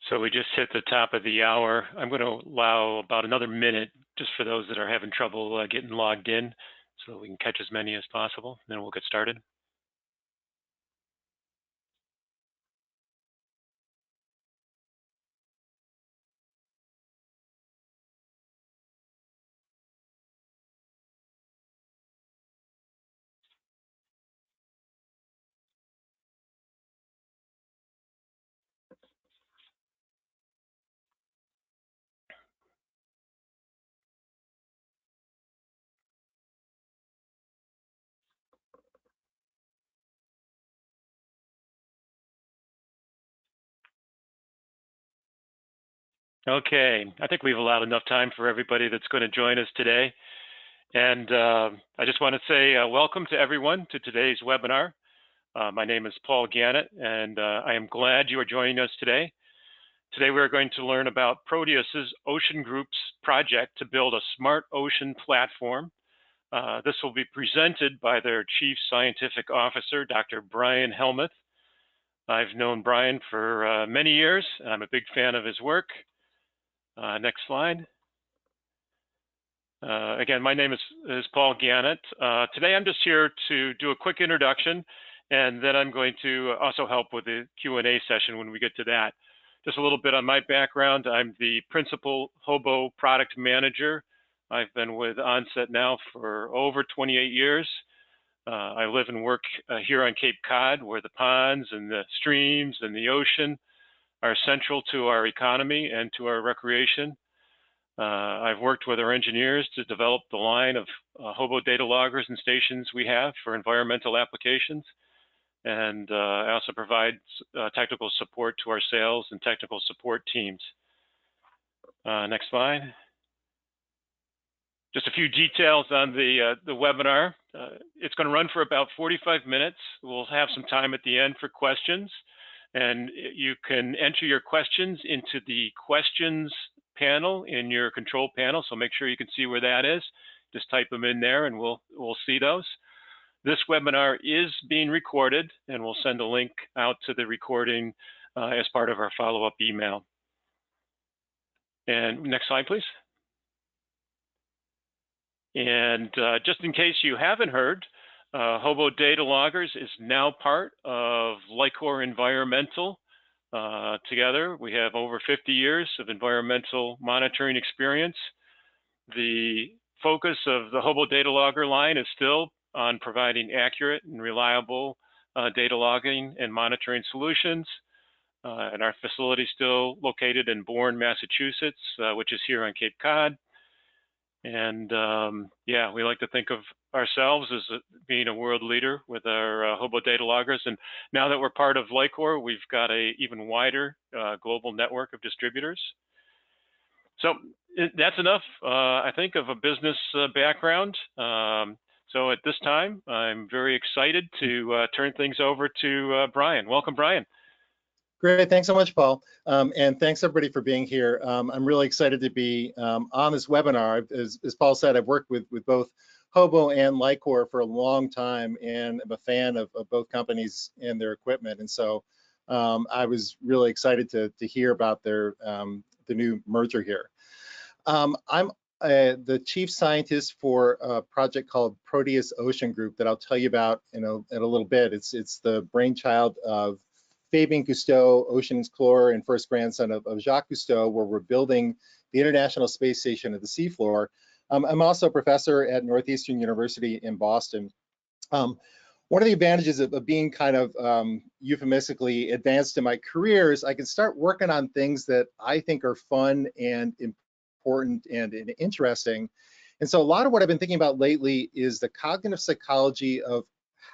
So we just hit the top of the hour. I'm going to allow about another minute just for those that are having trouble getting logged in so we can catch as many as possible. Then we'll get started. Okay, I think we've allowed enough time for everybody that's going to join us today. And I just want to say welcome to everyone to today's webinar. My name is Paul Gannett, and I am glad you are joining us today. Today we're going to learn about Proteus Ocean Group's project to build a smart ocean platform. This will be presented by their Chief Scientific Officer, Dr. Brian Helmuth. I've known Brian for many years. I'm a big fan of his work. Next slide. Again, my name is Paul Gannett. Today I'm just here to do a quick introduction, and then I'm going to also help with the Q&A session when we get to that. Just a little bit on my background. I'm the Principal Hobo Product Manager. I've been with Onset now for over 28 years. I live and work here on Cape Cod, where the ponds and the streams and the ocean are central to our economy and to our recreation. I've worked with our engineers to develop the line of hobo data loggers and stations we have for environmental applications. And I also provide technical support to our sales and technical support teams. Next slide. Just a few details on the webinar. It's going to run for about 45 minutes. We'll have some time at the end for questions. And you can enter your questions into the questions panel in your control panel. So make sure you can see where that is. Just type them in there and we'll see those. This webinar is being recorded, and we'll send a link out to the recording as part of our follow-up email. And next slide, please. And just in case you haven't heard, Hobo Data Loggers is now part of Lycor Environmental. Together, we have over 50 years of environmental monitoring experience. The focus of the Hobo Data Logger line is still on providing accurate and reliable data logging and monitoring solutions. And our facility is still located in Bourne, Massachusetts, which is here on Cape Cod. And yeah, we like to think of ourselves as being a world leader with our Hobo Data Loggers. And now that we're part of Lycor, we've got an even wider global network of distributors. So that's enough, I think, of a business background. So at this time, I'm very excited to turn things over to Brian. Welcome, Brian. Great, thanks so much, Paul. And thanks everybody for being here. I'm really excited to be on this webinar. As Paul said, I've worked with both Hobo and Lycor for a long time, and I'm a fan of both companies and their equipment. And so I was really excited to hear about the new merger here. I'm the chief scientist for a project called Proteus Ocean Group that I'll tell you about in a little bit. It's the brainchild of Fabien Cousteau, ocean explorer and first grandson of Jacques Cousteau, where we're building the International Space Station at the seafloor. I'm also a professor at Northeastern University in Boston. One of the advantages of being kind of euphemistically advanced in my career is I can start working on things that I think are fun and important and interesting. And so a lot of what I've been thinking about lately is the cognitive psychology of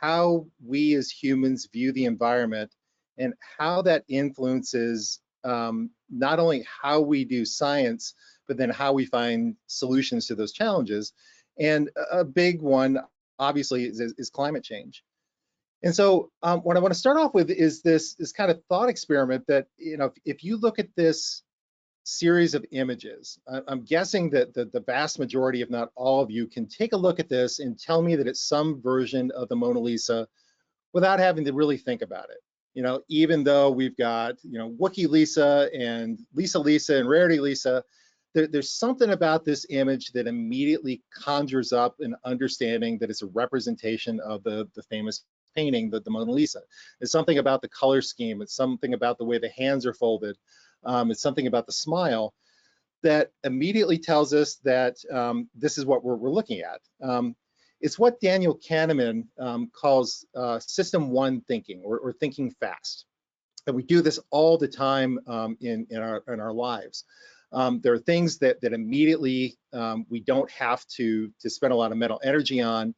how we as humans view the environment and how that influences not only how we do science, but then how we find solutions to those challenges. And a big one, obviously, is climate change. And so what I want to start off with is this kind of thought experiment that, you know, if you look at this series of images, I'm guessing that the vast majority, if not all of you, can take a look at this and tell me that it's some version of the Mona Lisa without having to really think about it. even though we've got, Wookie Lisa and Lisa Lisa and Rarity Lisa, there's something about this image that immediately conjures up an understanding that it's a representation of the famous painting, the Mona Lisa. It's something about the color scheme. It's something about the way the hands are folded. It's something about the smile that immediately tells us that this is what we're looking at. It's what Daniel Kahneman calls system one thinking, or thinking fast. And we do this all the time in our lives. There are things that immediately we don't have to spend a lot of mental energy on,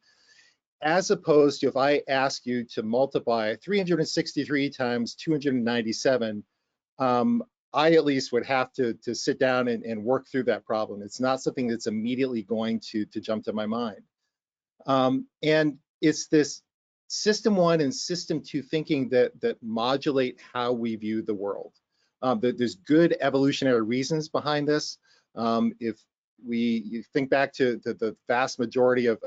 as opposed to if I ask you to multiply 363 times 297, I at least would have to sit down and work through that problem. It's not something that's immediately going to jump to my mind. And it's this system one and system two thinking that modulate how we view the world. There's good evolutionary reasons behind this. If you think back to the vast majority of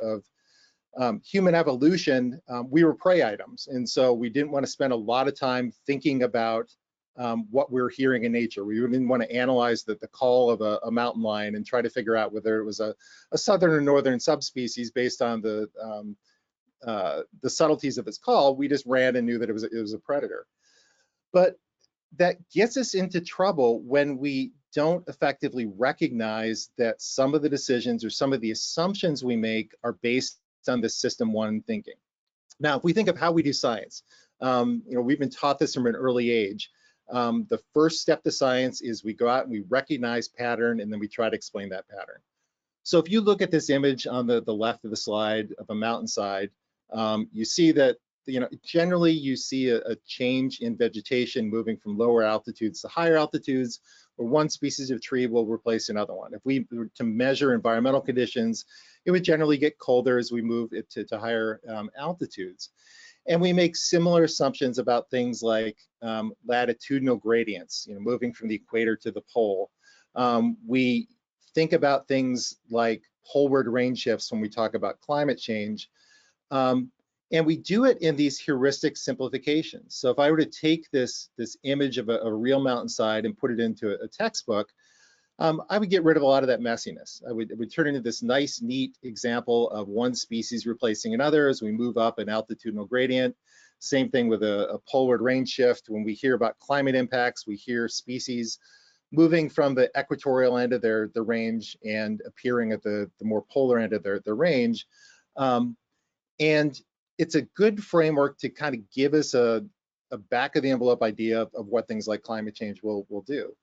human evolution, we were prey items. And so we didn't want to spend a lot of time thinking about what we're hearing in nature. We didn't want to analyze the call of a mountain lion and try to figure out whether it was a southern or northern subspecies based on the subtleties of its call. We just ran and knew that it was a predator. But that gets us into trouble when we don't effectively recognize that some of the decisions or some of the assumptions we make are based on this system one thinking. Now, if we think of how we do science, we've been taught this from an early age. The first step to science is we go out and we recognize pattern, and then we try to explain that pattern. So if you look at this image on the left of the slide of a mountainside, you see that generally you see a change in vegetation moving from lower altitudes to higher altitudes, where one species of tree will replace another one. If we were to measure environmental conditions, it would generally get colder as we move it to higher altitudes. And we make similar assumptions about things like latitudinal gradients, moving from the equator to the pole. We think about things like poleward range shifts when we talk about climate change. And we do it in these heuristic simplifications. So if I were to take this image of a real mountainside and put it into a textbook, I would get rid of a lot of that messiness. It would turn into this nice, neat example of one species replacing another as we move up an altitudinal gradient. Same thing with a poleward range shift. When we hear about climate impacts, we hear species moving from the equatorial end of their range and appearing at the more polar end of their range. And it's a good framework to kind of give us a back of the envelope idea of what things like climate change will do.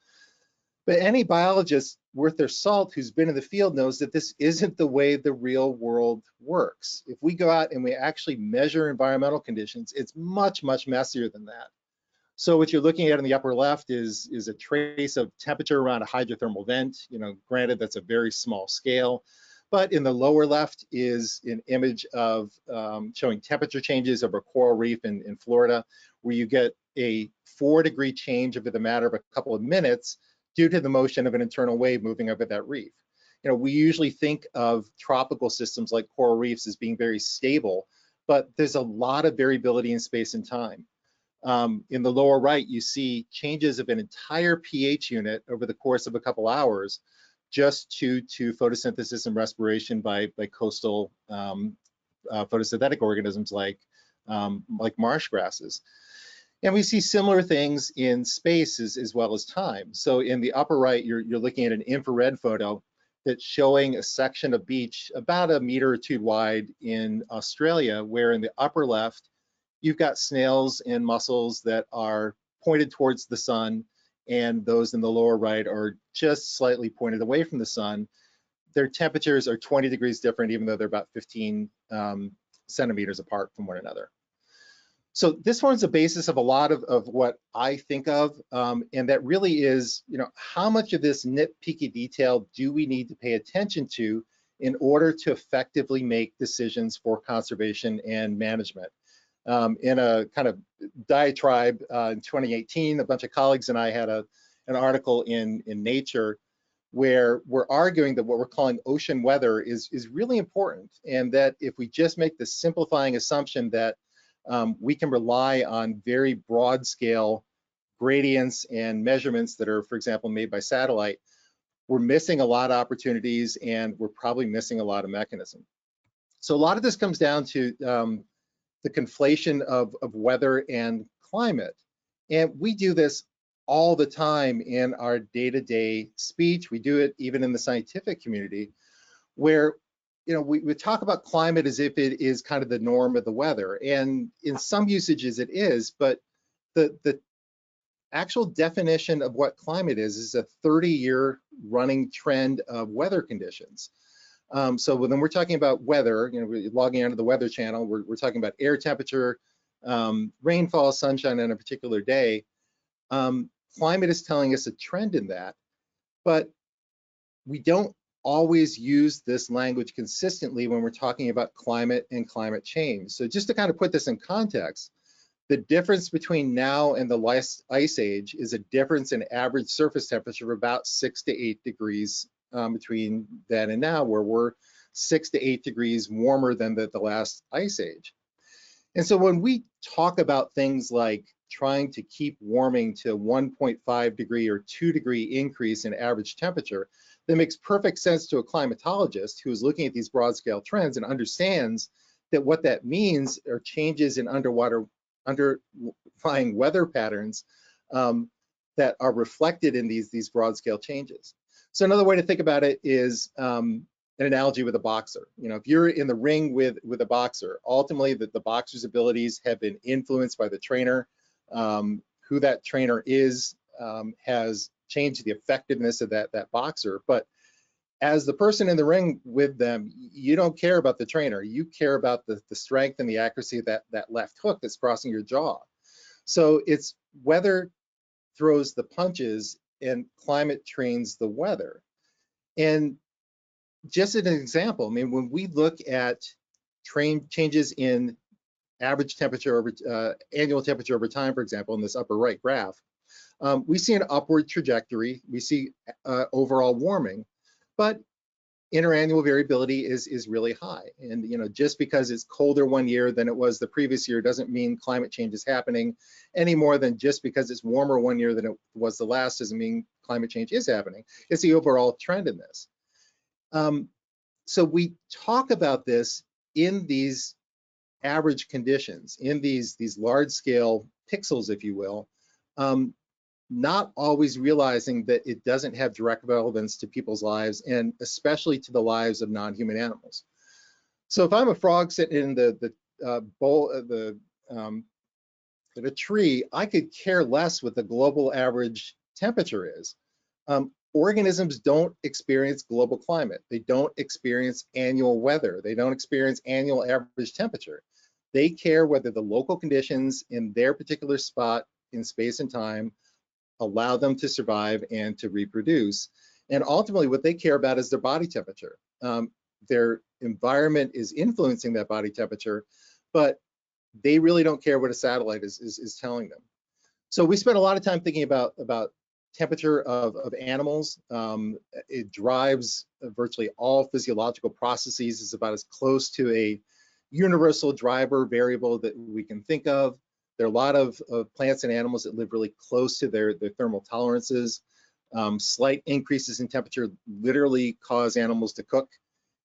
But any biologist worth their salt who's been in the field knows that this isn't the way the real world works. If we go out and we actually measure environmental conditions, it's much, much messier than that. So what you're looking at in the upper left is a trace of temperature around a hydrothermal vent. Granted, that's a very small scale. But in the lower left is an image of showing temperature changes over a coral reef in Florida, where you get a 4-degree change over the matter of a couple of minutes due to the motion of an internal wave moving over that reef. We usually think of tropical systems like coral reefs as being very stable, but there's a lot of variability in space and time. In the lower right, you see changes of an entire pH unit over the course of a couple hours, just to photosynthesis and respiration by coastal photosynthetic organisms like marsh grasses. And we see similar things in space as well as time. So in the upper right, you're looking at an infrared photo that's showing a section of beach about 1 meter or 2 wide in Australia, where in the upper left, you've got snails and mussels that are pointed towards the sun, and those in the lower right are just slightly pointed away from the sun. Their temperatures are 20 degrees different, even though they're about 15 centimeters apart from one another. So this forms the basis of a lot of what I think of, and that really is, how much of this nitpicky detail do we need to pay attention to in order to effectively make decisions for conservation and management? In a kind of diatribe in 2018, a bunch of colleagues and I had an article in Nature where we're arguing that what we're calling ocean weather is really important, and that if we just make the simplifying assumption that we can rely on very broad scale gradients and measurements that are, for example, made by satellite. We're missing a lot of opportunities, and we're probably missing a lot of mechanism. So a lot of this comes down to the conflation of weather and climate. And we do this all the time in our day-to-day speech. We do it even in the scientific community, where we talk about climate as if it is kind of the norm of the weather. And in some usages it is, but the actual definition of what climate is a 30-year running trend of weather conditions. So when we're talking about weather, we're logging onto the Weather Channel, we're talking about air temperature, rainfall, sunshine on a particular day. Climate is telling us a trend in that, but we don't always use this language consistently when we're talking about climate and climate change. So just to kind of put this in context, the difference between now and the last ice age is a difference in average surface temperature of about 6 to 8 degrees between then and now, where we're 6 to 8 degrees warmer than the last ice age. And so when we talk about things like trying to keep warming to 1.5 degree or 2 degree increase in average temperature, that makes perfect sense to a climatologist who is looking at these broad scale trends and understands that what that means are changes in underlying weather patterns that are reflected in these broad scale changes. So another way to think about it is an analogy with a boxer. If you're in the ring with a boxer, ultimately the boxer's abilities have been influenced by the trainer. Who that trainer is has changed the effectiveness of that boxer. But as the person in the ring with them, you don't care about the trainer. You care about the strength and the accuracy of that left hook that's crossing your jaw. So it's weather throws the punches and climate trains the weather. And just as an example, when we look at changes in average temperature over annual temperature over time, for example, in this upper right graph, we see an upward trajectory. We see overall warming, but interannual variability is really high. And just because it's colder one year than it was the previous year doesn't mean climate change is happening any more than just because it's warmer one year than it was the last doesn't mean climate change is happening. It's the overall trend in this. So we talk about this in these average conditions, in these large scale pixels, if you will, not always realizing that it doesn't have direct relevance to people's lives, and especially to the lives of non-human animals. So if I'm a frog sitting in the bowl of in a tree, I could care less what the global average temperature is. Organisms don't experience global climate. They don't experience annual weather. They don't experience annual average temperature. They care whether the local conditions in their particular spot in space and time allow them to survive and to reproduce. And ultimately, what they care about is their body temperature. Their environment is influencing that body temperature, but they really don't care what a satellite is telling them. So we spent a lot of time thinking about temperature of animals. It drives virtually all physiological processes. It's about as close to a universal driver variable that we can think of. There are a lot of plants and animals that live really close to their thermal tolerances. Slight increases in temperature literally cause animals to cook.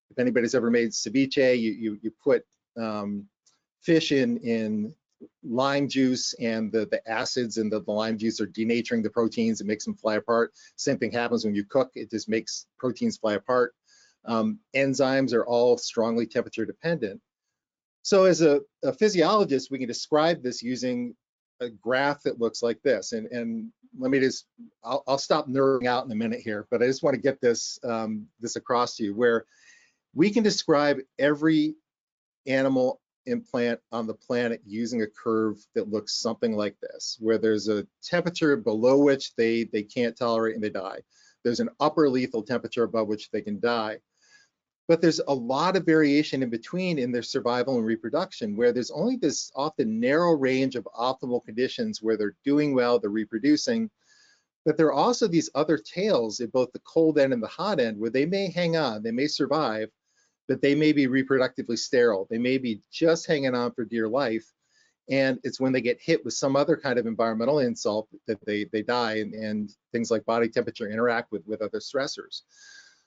If anybody's ever made ceviche, you put fish in lime juice, and the acids in the lime juice are denaturing the proteins. It makes them fly apart. Same thing happens when you cook. It just makes proteins fly apart. Enzymes are all strongly temperature dependent. So as a physiologist, we can describe this using a graph that looks like this. And let me just, I'll stop nerding out in a minute here, but I just want to get this, this across to you, where we can describe every animal and plant on the planet using a curve that looks something like this, where there's a temperature below which they can't tolerate and they die. There's an upper lethal temperature above which they can die. But there's a lot of variation in between in their survival and reproduction, where there's only this often narrow range of optimal conditions where they're doing well, they're reproducing. But there are also these other tails at both the cold end and the hot end where they may hang on, they may survive, but they may be reproductively sterile. They may be just hanging on for dear life. And it's when they get hit with some other kind of environmental insult that they die, and things like body temperature interact with other stressors.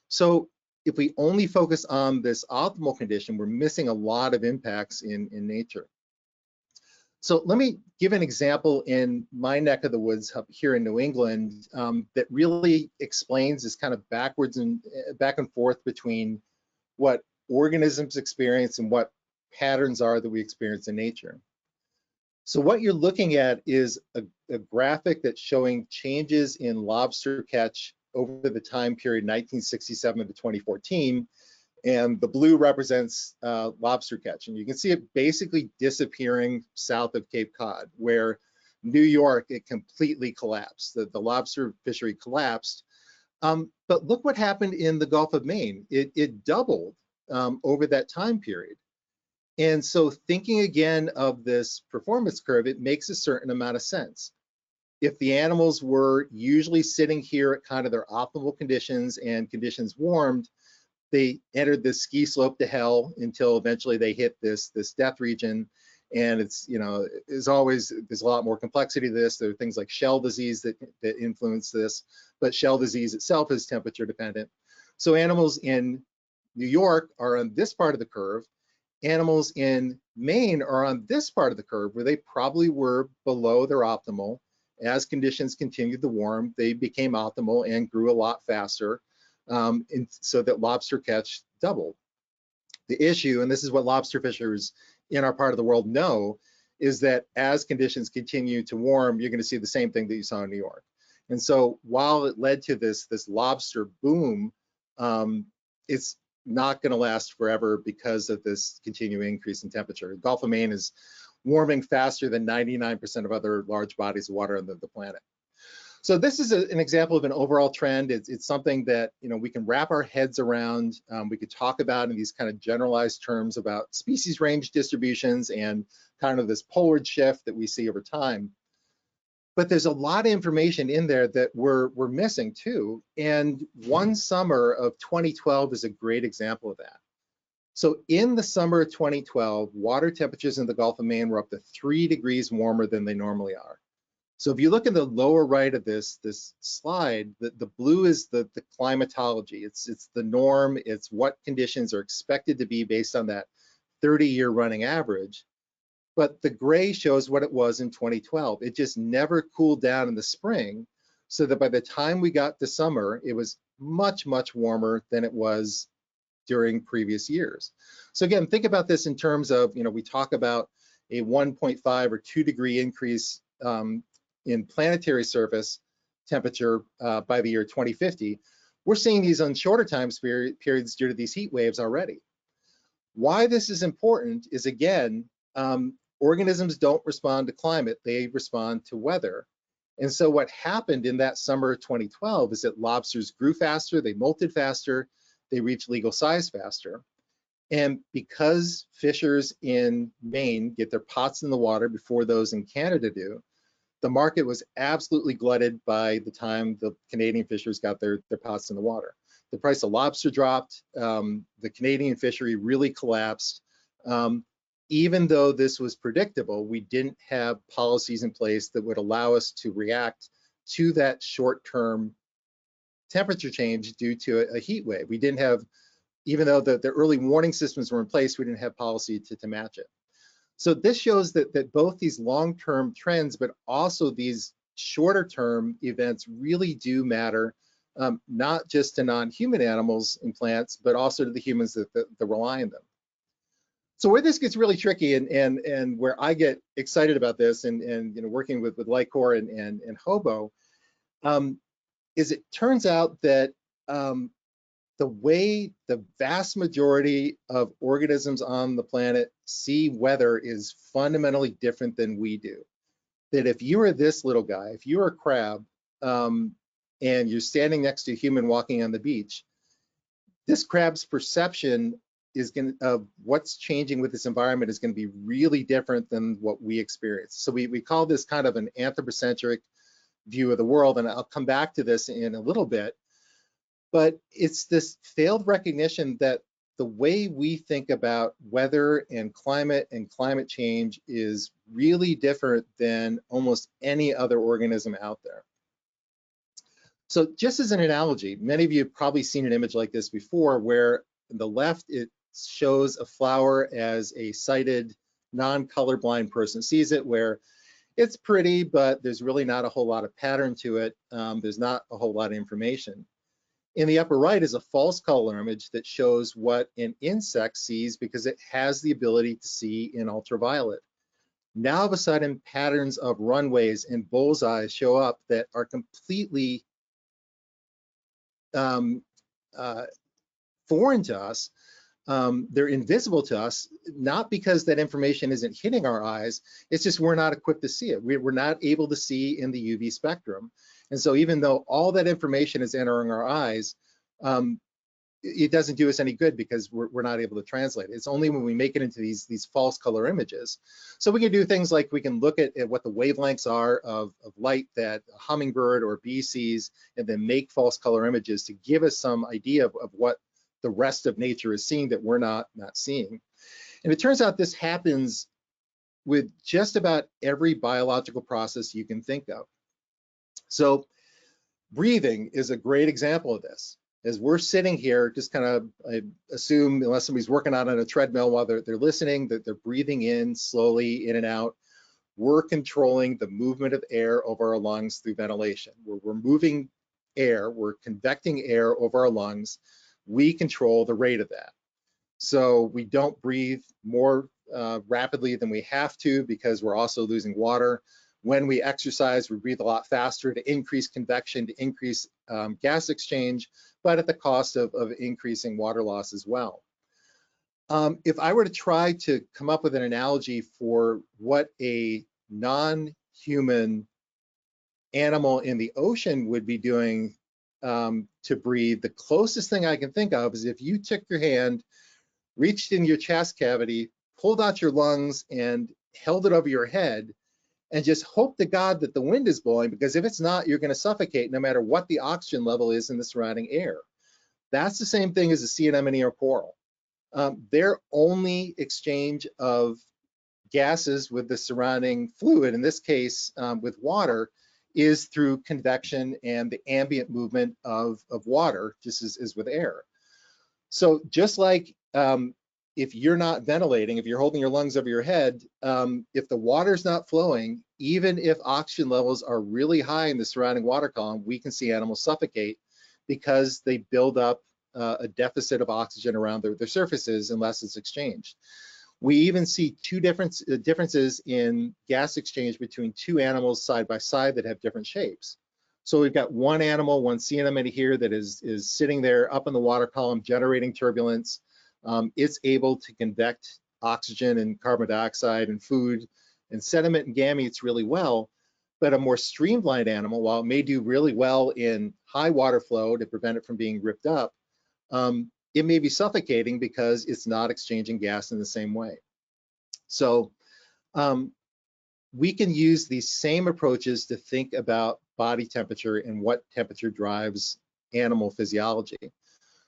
So if we only focus on this optimal condition, we're missing a lot of impacts in nature. So let me give an example in my neck of the woods up here in New England that really explains this kind of backwards and back and forth between what organisms experience and what patterns are that we experience in nature. So what you're looking at is a graphic that's showing changes in lobster catch over the time period 1967 to 2014. And the blue represents lobster catch. And you can see it basically disappearing south of Cape Cod, where New York, it completely collapsed. The lobster fishery collapsed. But look what happened in the Gulf of Maine. It doubled over that time period. And so thinking again of this performance curve, it makes a certain amount of sense. If the animals were usually sitting here at kind of their optimal conditions and conditions warmed, they entered this ski slope to hell until eventually they hit this death region. And it's, you know, as always, there's a lot more complexity to this. There are things like shell disease that influence this, but shell disease itself is temperature dependent. So animals in New York are on this part of the curve. Animals in Maine are on this part of the curve where they probably were below their optimal. As conditions continued to warm, they became optimal and grew a lot faster, and so that lobster catch doubled. The issue, and this is what lobster fishers in our part of the world know, is that as conditions continue to warm, you're going to see the same thing that you saw in New York. And so while it led to this lobster boom, it's not going to last forever because of this continuing increase in temperature. The Gulf of Maine is warming faster than 99% of other large bodies of water on the planet. So this is an example of an overall trend. It's something that, you know, we can wrap our heads around. We could talk about in these kind of generalized terms about species range distributions and kind of this poleward shift that we see over time. But there's a lot of information in there that we're missing too. And one summer of 2012 is a great example of that. So in the summer of 2012, water temperatures in the Gulf of Maine were up to 3 degrees warmer than they normally are. So if you look in the lower right of this slide, the blue is the climatology. It's the norm. It's what conditions are expected to be based on that 30-year running average. But the gray shows what it was in 2012. It just never cooled down in the spring, so that by the time we got to summer, it was much, much warmer than it was during previous years. So again, think about this in terms of, you know, we talk about a 1.5 or 2 degree increase in planetary surface temperature by the year 2050. We're seeing these on shorter time periods due to these heat waves already. Why this is important is, again, organisms don't respond to climate, they respond to weather. And so what happened in that summer of 2012 is that lobsters grew faster, they molted faster, they reached legal size faster. And because fishers in Maine get their pots in the water before those in Canada do, the market was absolutely glutted by the time the Canadian fishers got their pots in the water. The price of lobster dropped, the Canadian fishery really collapsed. Even though this was predictable, we didn't have policies in place that would allow us to react to that short-term temperature change due to a heat wave. We didn't have, even though the early warning systems were in place, we didn't have policy to match it. So this shows that both these long-term trends, but also these shorter-term events really do matter, not just to non-human animals and plants, but also to the humans that rely on them. So where this gets really tricky, and where I get excited about this, and you know, working with Lycor and Hobo, is it turns out that the way the vast majority of organisms on the planet see weather is fundamentally different than we do. That if you are this little guy, if you're a crab, and you're standing next to a human walking on the beach, this crab's perception of what's changing with this environment is going to be really different than what we experience. So we call this kind of an anthropocentric view of the world, and I'll come back to this in a little bit. But it's this failed recognition that the way we think about weather and climate change is really different than almost any other organism out there. So just as an analogy, many of you have probably seen an image like this before, where on the left, it shows a flower as a sighted, non-colorblind person sees it, where it's pretty, but there's really not a whole lot of pattern to it. There's not a whole lot of information. In the upper right is a false color image that shows what an insect sees because it has the ability to see in ultraviolet. Now, all of a sudden, patterns of runways and bullseyes show up that are completely foreign to us. They're invisible to us, not because that information isn't hitting our eyes, it's just we're not equipped to see it. We're not able to see in the UV spectrum. And so even though all that information is entering our eyes, it doesn't do us any good because we're not able to translate it. It's only when we make it into these false color images. So we can do things like we can look at what the wavelengths are of light that a hummingbird or a bee sees, and then make false color images to give us some idea of what the rest of nature is seeing that we're not seeing. And it turns out this happens with just about every biological process you can think of. So breathing is a great example of this. As we're sitting here, just kind of, I assume, unless somebody's working out on a treadmill while they're listening, that they're breathing in slowly, in and out. We're controlling the movement of air over our lungs through ventilation. We're moving air, we're convecting air over our lungs. We control the rate of that. So we don't breathe more rapidly than we have to because we're also losing water. When we exercise, we breathe a lot faster to increase convection, to increase gas exchange, but at the cost of increasing water loss as well. If I were to try to come up with an analogy for what a non-human animal in the ocean would be doing to breathe, the closest thing I can think of is if you took your hand, reached in your chest cavity, pulled out your lungs and held it over your head, and just hope to God that the wind is blowing, because if it's not, you're going to suffocate no matter what the oxygen level is in the surrounding air. That's the same thing as a sea anemone or coral. Their only exchange of gases with the surrounding fluid, in this case with water, is through convection and the ambient movement of water, just as with air. So just like if you're not ventilating, if you're holding your lungs over your head, if the water's not flowing, even if oxygen levels are really high in the surrounding water column, we can see animals suffocate because they build up a deficit of oxygen around their surfaces unless it's exchanged. We even see two differences in gas exchange between two animals side by side that have different shapes. So we've got one animal, one sea anemone here, that is sitting there up in the water column generating turbulence. It's able to convect oxygen and carbon dioxide and food and sediment and gametes really well. But a more streamlined animal, while it may do really well in high water flow to prevent it from being ripped up, it may be suffocating because it's not exchanging gas in the same way. So we can use these same approaches to think about body temperature and what temperature drives animal physiology.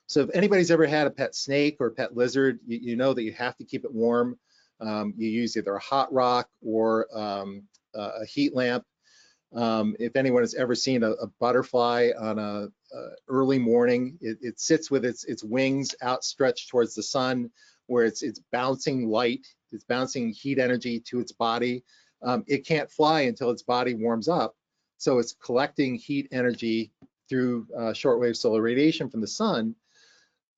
So if anybody's ever had a pet snake or a pet lizard, you know that you have to keep it warm. You use either a hot rock or a heat lamp. If anyone has ever seen a butterfly on a early morning, it sits with its wings outstretched towards the sun, where it's bouncing light, it's bouncing heat energy to its body. It can't fly until its body warms up. So it's collecting heat energy through shortwave solar radiation from the sun.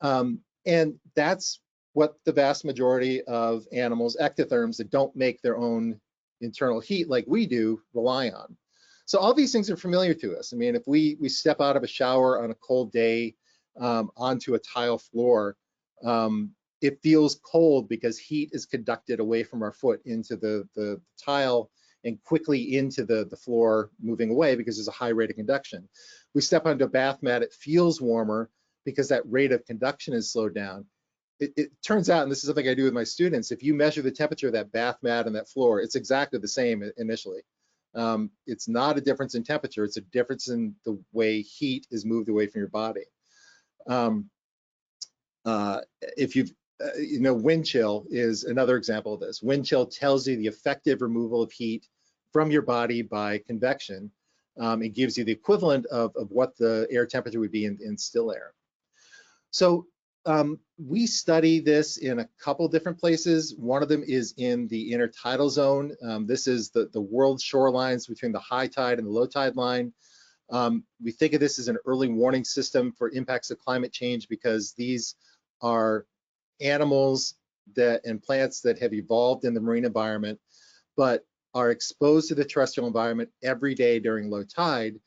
And that's what the vast majority of animals, ectotherms that don't make their own internal heat like we do, rely on. So all these things are familiar to us. I mean, if we step out of a shower on a cold day onto a tile floor, it feels cold because heat is conducted away from our foot into the tile and quickly into the floor, moving away because there's a high rate of conduction. We step onto a bath mat, it feels warmer because that rate of conduction is slowed down. It turns out, and this is something I do with my students, if you measure the temperature of that bath mat and that floor, it's exactly the same initially. It's not a difference in temperature, it's a difference in the way heat is moved away from your body. If you've, wind chill is another example of this. Wind chill tells you the effective removal of heat from your body by convection. It gives you the equivalent of what the air temperature would be in still air. So we study this in a couple different places. One of them is in the intertidal zone. This is the world shorelines between the high tide and the low tide line. We think of this as an early warning system for impacts of climate change because these are animals and plants that have evolved in the marine environment, but are exposed to the terrestrial environment every day during low tide.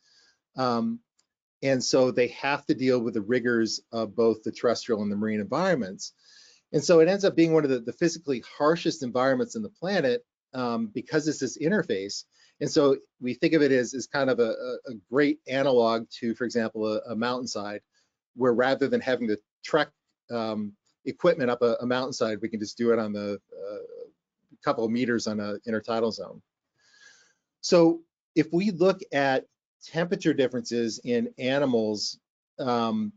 And so they have to deal with the rigors of both the terrestrial and the marine environments. And so it ends up being one of the physically harshest environments in the planet because it's this interface. And so we think of it as kind of a great analog to, for example, a mountainside, where rather than having to trek equipment up a mountainside, we can just do it on the couple of meters on an intertidal zone. So if we look at temperature differences in animals in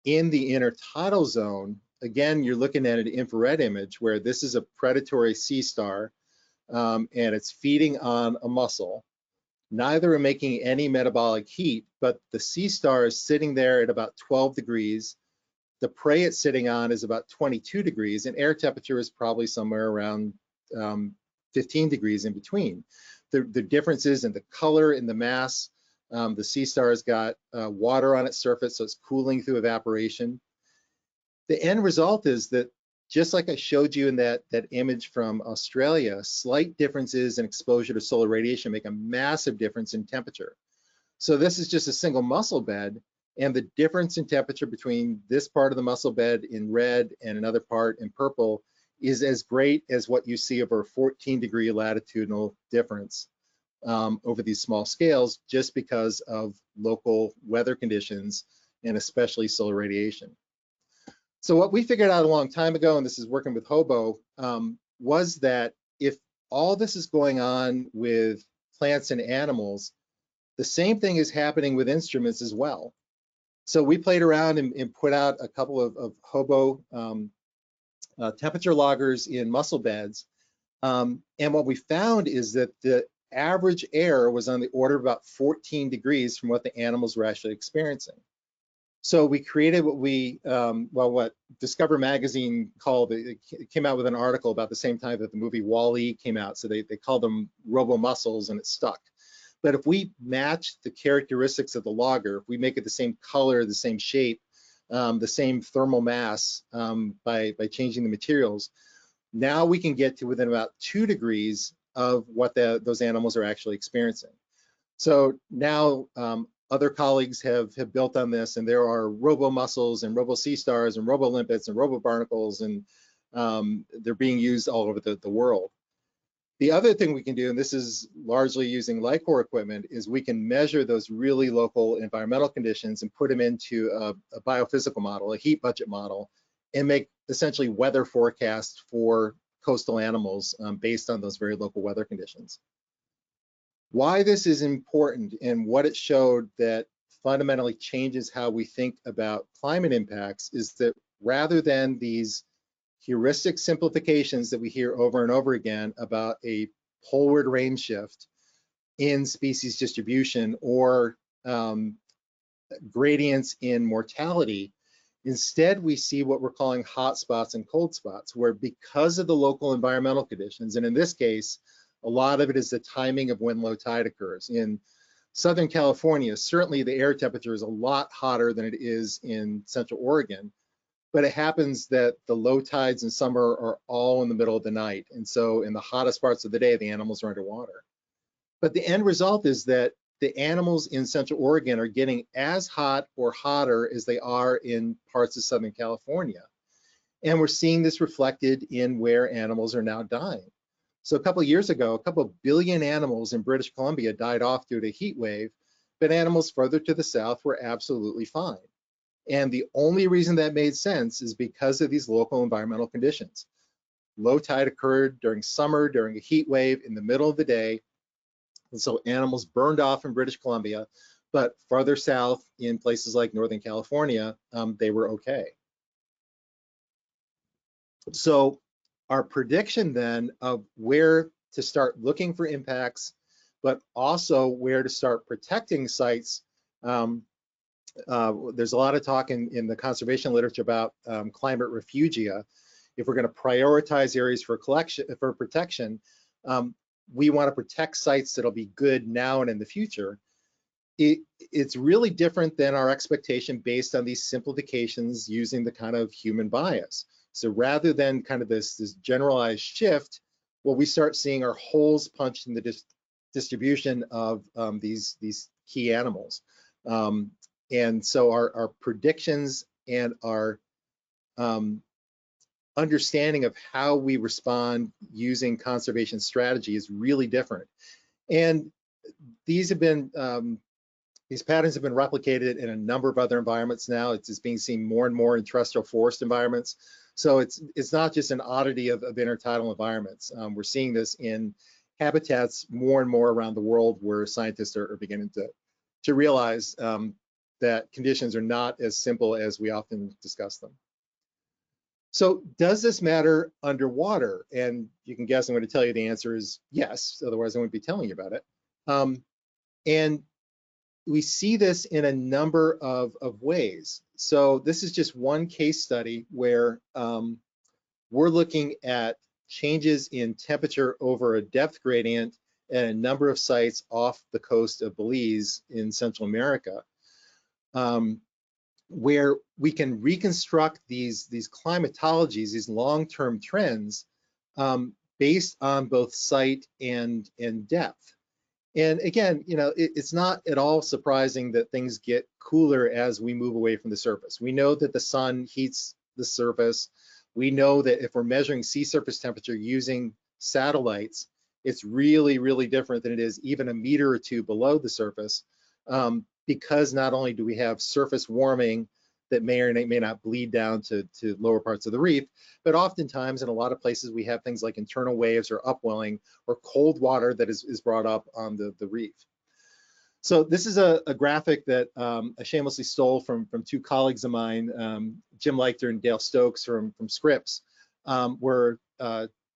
the intertidal zone, again, you're looking at an infrared image where this is a predatory sea star and it's feeding on a mussel. Neither are making any metabolic heat, but the sea star is sitting there at about 12 degrees. The prey it's sitting on is about 22 degrees, and air temperature is probably somewhere around 15 degrees in between. The differences in the color and the mass. The sea star has got water on its surface, so it's cooling through evaporation. The end result is that, just like I showed you in that image from Australia, slight differences in exposure to solar radiation make a massive difference in temperature. So this is just a single mussel bed, and the difference in temperature between this part of the mussel bed in red and another part in purple is as great as what you see over a 14-degree latitudinal difference over these small scales, just because of local weather conditions and especially solar radiation. So what we figured out a long time ago, and this is working with Hobo, was that if all this is going on with plants and animals, the same thing is happening with instruments as well. So we played around and put out a couple of Hobo temperature loggers in mussel beds. And what we found is that the average air was on the order of about 14 degrees from what the animals were actually experiencing. So we created what Discover Magazine called, it came out with an article about the same time that the movie Wall-E came out. So they called them robo-mussels, and it stuck. But if we match the characteristics of the logger, if we make it the same color, the same shape, the same thermal mass by changing the materials, now we can get to within about 2 degrees of what those animals are actually experiencing. So now other colleagues have built on this, and there are robo-mussels and robo-sea stars and robo-limpets and robo-barnacles, and they're being used all over the world. The other thing we can do, and this is largely using LICOR equipment, is we can measure those really local environmental conditions and put them into a biophysical model, a heat budget model, and make essentially weather forecasts for coastal animals based on those very local weather conditions. Why this is important and what it showed that fundamentally changes how we think about climate impacts is that rather than these heuristic simplifications that we hear over and over again about a poleward range shift in species distribution or gradients in mortality, instead we see what we're calling hot spots and cold spots, where because of the local environmental conditions, and in this case, a lot of it is the timing of when low tide occurs. In Southern California, certainly the air temperature is a lot hotter than it is in Central Oregon, but it happens that the low tides in summer are all in the middle of the night. And so in the hottest parts of the day, the animals are underwater. But the end result is that the animals in Central Oregon are getting as hot or hotter as they are in parts of Southern California. And we're seeing this reflected in where animals are now dying. So a couple of years ago, a couple of billion animals in British Columbia died off due to a heat wave, but animals further to the south were absolutely fine. And the only reason that made sense is because of these local environmental conditions. Low tide occurred during summer, during a heat wave in the middle of the day. And so animals burned off in British Columbia, but farther south in places like Northern California, they were okay. So our prediction then of where to start looking for impacts, but also where to start protecting sites. There's a lot of talk in the conservation literature about climate refugia. If we're going to prioritize areas for protection, we want to protect sites that'll be good now and in the future. It's really different than our expectation based on these simplifications using the kind of human bias. So rather than kind of this generalized shift, what we start seeing are holes punched in the distribution of these key animals. And so our predictions and our understanding of how we respond using conservation strategy is really different. And these have been these patterns have been replicated in a number of other environments now. It's being seen more and more in terrestrial forest environments. So it's not just an oddity of intertidal environments. We're seeing this in habitats more and more around the world, where scientists are beginning to realize that conditions are not as simple as we often discuss them. So does this matter underwater? And you can guess I'm going to tell you the answer is yes, otherwise I wouldn't be telling you about it. And we see this in a number of ways. So this is just one case study where we're looking at changes in temperature over a depth gradient at a number of sites off the coast of Belize in Central America, where we can reconstruct these climatologies, these long-term trends, based on both site and depth. And again, you know, it's not at all surprising that things get cooler as we move away from the surface. We know that the sun heats the surface. We know that if we're measuring sea surface temperature using satellites, it's really, really different than it is even a meter or two below the surface, because not only do we have surface warming that may or may not bleed down to lower parts of the reef, but oftentimes in a lot of places we have things like internal waves or upwelling or cold water that is brought up on the reef. So this is a graphic that I shamelessly stole from two colleagues of mine, Jim Leichter and Dale Stokes from Scripps, where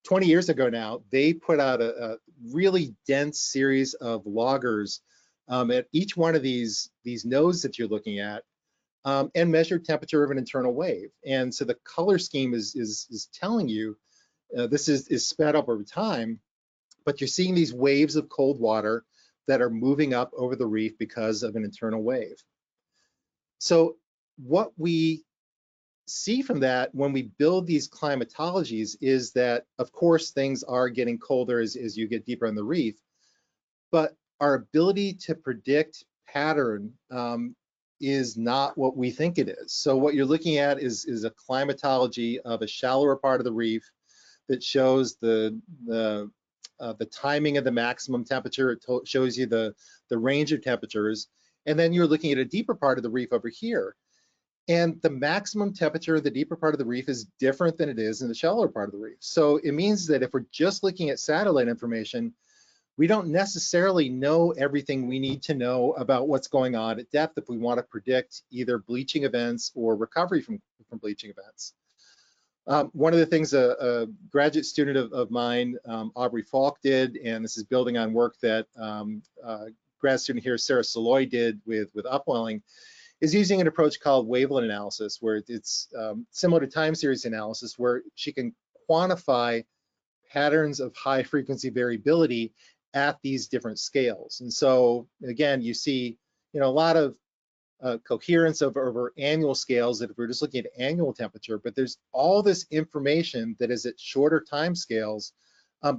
20 years ago now, they put out a really dense series of loggers at each one of these nodes that you're looking at, and measured temperature of an internal wave. And so the color scheme is telling you this is sped up over time, but you're seeing these waves of cold water that are moving up over the reef because of an internal wave. So what we see from that when we build these climatologies is that, of course, things are getting colder as you get deeper in the reef, but our ability to predict pattern is not what we think it is. So what you're looking at is a climatology of a shallower part of the reef that shows the timing of the maximum temperature. It shows you the range of temperatures. And then you're looking at a deeper part of the reef over here. And the maximum temperature of the deeper part of the reef is different than it is in the shallower part of the reef. So it means that if we're just looking at satellite information, we don't necessarily know everything we need to know about what's going on at depth if we want to predict either bleaching events or recovery from bleaching events. One of the things a graduate student of mine, Aubrey Falk, did, and this is building on work that grad student here, Sarah Saloy, did with upwelling, is using an approach called wavelet analysis, where it's similar to time series analysis, where she can quantify patterns of high frequency variability at these different scales. And so again, you see, you know, a lot of coherence over annual scales that if we're just looking at annual temperature, but there's all this information that is at shorter time scales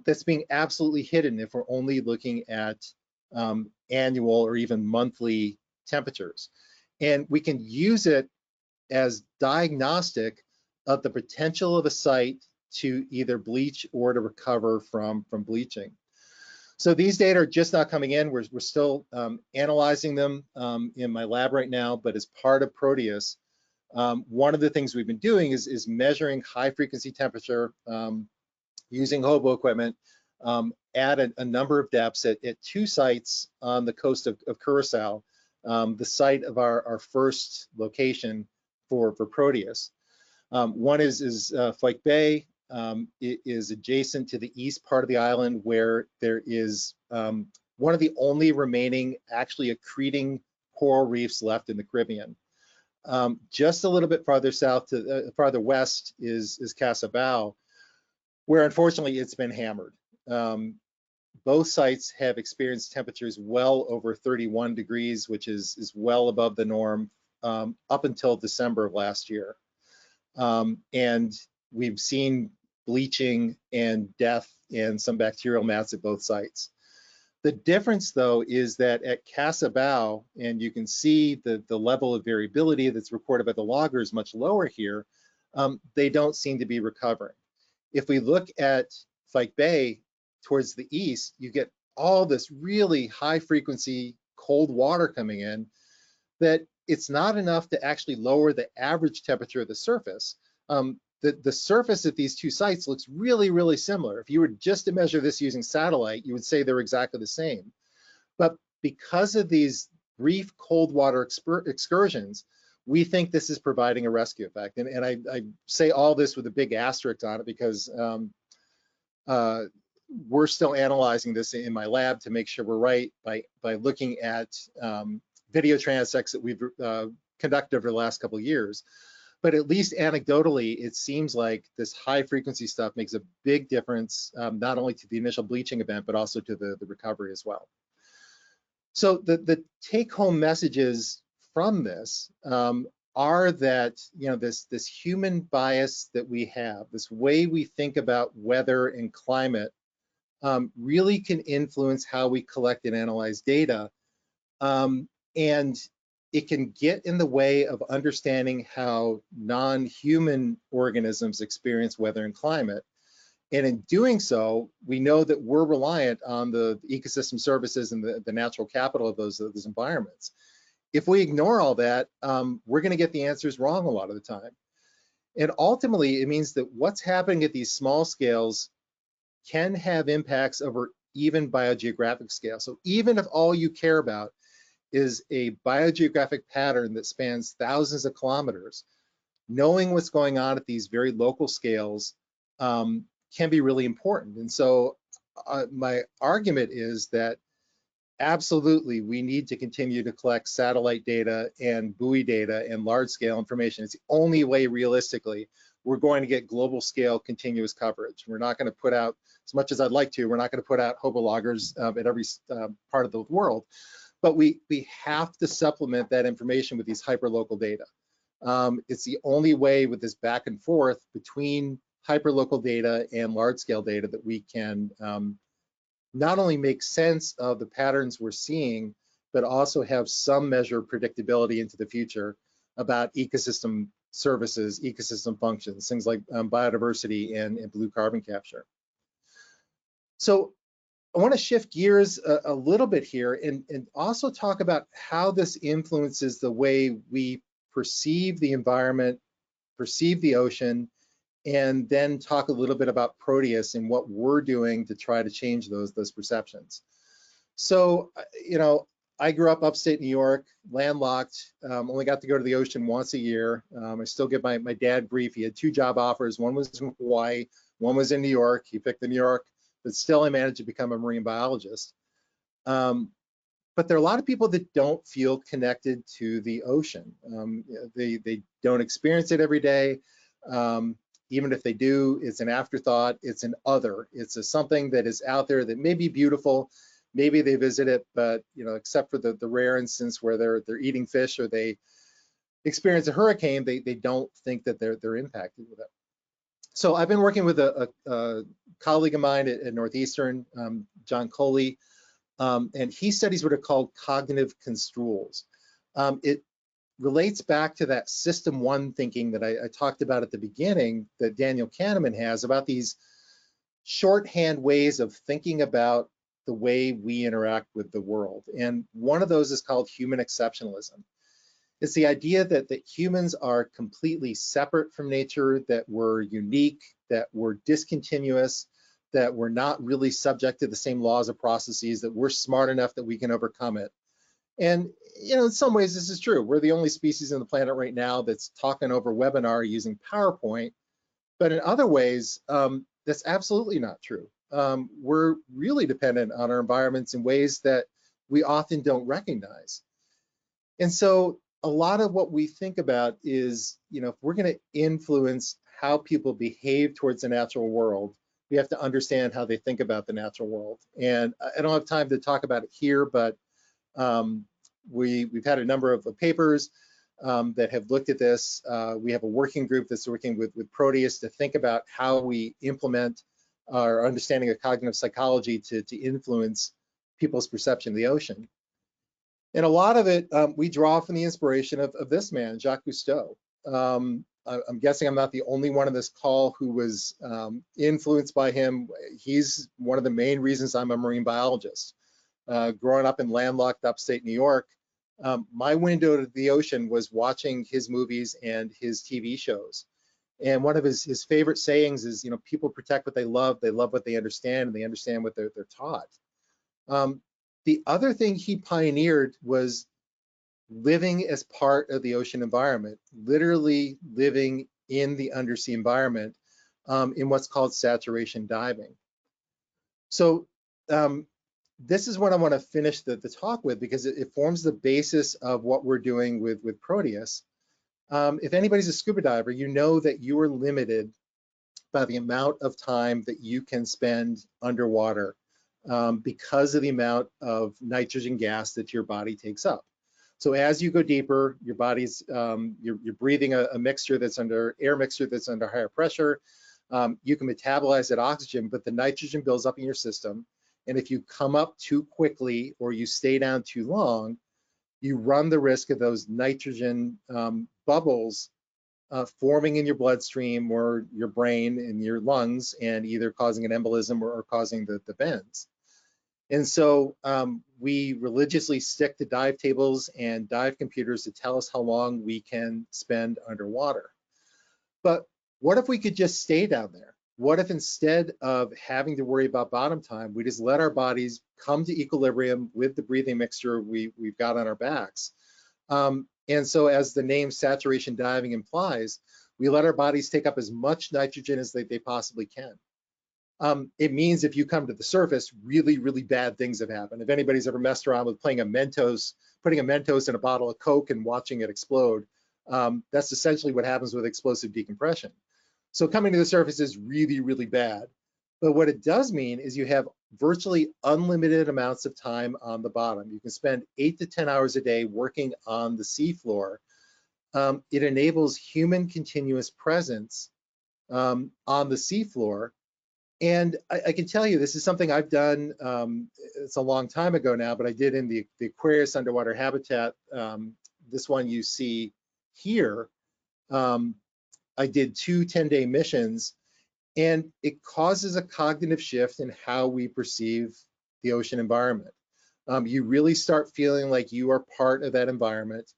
that's being absolutely hidden if we're only looking at annual or even monthly temperatures. And we can use it as diagnostic of the potential of a site to either bleach or to recover from bleaching. So these data are just not coming in. We're still analyzing them in my lab right now, but as part of Proteus, one of the things we've been doing is measuring high frequency temperature using hobo equipment at a number of depths at two sites on the coast of Curacao, the site of our first location for Proteus. One is Fyke Bay. It is adjacent to the east part of the island, where there is one of the only remaining actually accreting coral reefs left in the Caribbean. Just a little bit farther south to farther west is Casabao, where unfortunately it's been hammered. Both sites have experienced temperatures well over 31 degrees, which is well above the norm up until December of last year. And we've seen bleaching and death and some bacterial mats at both sites. The difference, though, is that at Casabao, and you can see the level of variability that's recorded by the loggers much lower here, they don't seem to be recovering. If we look at Fyke Bay towards the east, you get all this really high frequency cold water coming in that it's not enough to actually lower the average temperature of the surface. The surface at these two sites looks really, really similar. If you were just to measure this using satellite, you would say they're exactly the same. But because of these brief cold water excursions, we think this is providing a rescue effect. And I say all this with a big asterisk on it because we're still analyzing this in my lab to make sure we're right by looking at video transects that we've conducted over the last couple of years. But at least anecdotally, it seems like this high frequency stuff makes a big difference, not only to the initial bleaching event, but also to the recovery as well. So the take home messages from this are that, you know, this human bias that we have, this way we think about weather and climate really can influence how we collect and analyze data. And it can get in the way of understanding how non-human organisms experience weather and climate. And in doing so, we know that we're reliant on the ecosystem services and the natural capital of those environments. If we ignore all that, we're going to get the answers wrong a lot of the time. And ultimately, it means that what's happening at these small scales can have impacts over even biogeographic scale. So even if all you care about is a biogeographic pattern that spans thousands of kilometers, knowing what's going on at these very local scales can be really important. And so my argument is that absolutely we need to continue to collect satellite data and buoy data and large scale information. It's the only way realistically we're going to get global scale continuous coverage. We're not going to put out, as much as I'd like to, we're not going to put out hobo loggers at every part of the world. But we have to supplement that information with these hyperlocal data. It's the only way with this back and forth between hyperlocal data and large scale data that we can not only make sense of the patterns we're seeing, but also have some measure of predictability into the future about ecosystem services, ecosystem functions, things like biodiversity and blue carbon capture. So I want to shift gears a little bit here and also talk about how this influences the way we perceive the environment, perceive the ocean, and then talk a little bit about Proteus and what we're doing to try to change those perceptions. So, you know, I grew up upstate New York, landlocked, only got to go to the ocean once a year. I still get my dad grief. He had two job offers. One was in Hawaii, one was in New York. He picked the New York, but still I managed to become a marine biologist. But there are a lot of people that don't feel connected to the ocean. They don't experience it every day. Even if they do, it's an afterthought, it's an other. It's something that is out there that may be beautiful, maybe they visit it, but you know, except for the rare instance where they're eating fish or they experience a hurricane, they don't think that they're impacted with it. So I've been working with a colleague of mine at Northeastern, John Coley, and he studies what are called cognitive construals. It relates back to that system one thinking that I talked about at the beginning that Daniel Kahneman has about these shorthand ways of thinking about the way we interact with the world. And one of those is called human exceptionalism. It's the idea that humans are completely separate from nature, that we're unique, that we're discontinuous, that we're not really subject to the same laws or processes, that we're smart enough that we can overcome it. And in some ways this is true. We're the only species on the planet right now that's talking over webinar using PowerPoint. But in other ways, that's absolutely not true. We're really dependent on our environments in ways that we often don't recognize. And so a lot of what we think about is, if we're going to influence how people behave towards the natural world, we have to understand how they think about the natural world. And I don't have time to talk about it here, but we've had a number of papers that have looked at this. We have a working group that's working with Proteus to think about how we implement our understanding of cognitive psychology to influence people's perception of the ocean. And a lot of it, we draw from the inspiration of this man, Jacques Cousteau. I'm guessing I'm not the only one on this call who was influenced by him. He's one of the main reasons I'm a marine biologist. Growing up in landlocked upstate New York, my window to the ocean was watching his movies and his TV shows. And one of his favorite sayings is, people protect what they love what they understand, and they understand what they're taught. The other thing he pioneered was living as part of the ocean environment, literally living in the undersea environment in what's called saturation diving. So this is what I want to finish the talk with, because it forms the basis of what we're doing with Proteus. If anybody's a scuba diver, you know that you are limited by the amount of time that you can spend underwater because of the amount of nitrogen gas that your body takes up. So as you go deeper, your body's, you're breathing a mixture that's under, air mixture that's under higher pressure. You can metabolize that oxygen, but the nitrogen builds up in your system. And if you come up too quickly or you stay down too long, you run the risk of those nitrogen bubbles forming in your bloodstream or your brain and your lungs, and either causing an embolism or causing the bends. And so we religiously stick to dive tables and dive computers to tell us how long we can spend underwater. But what if we could just stay down there? What if instead of having to worry about bottom time, we just let our bodies come to equilibrium with the breathing mixture we've got on our backs? And so as the name saturation diving implies, we let our bodies take up as much nitrogen as they possibly can. It means if you come to the surface, really, really bad things have happened. If anybody's ever messed around with putting a Mentos in a bottle of Coke and watching it explode, that's essentially what happens with explosive decompression. So coming to the surface is really, really bad. But what it does mean is you have virtually unlimited amounts of time on the bottom. You can spend 8 to 10 hours a day working on the seafloor. It enables human continuous presence on the seafloor. And I can tell you, this is something I've done, it's a long time ago now, but I did in the Aquarius underwater habitat, this one you see here. I did 2 10-day missions, and it causes a cognitive shift in how we perceive the ocean environment. You really start feeling like you are part of that environment,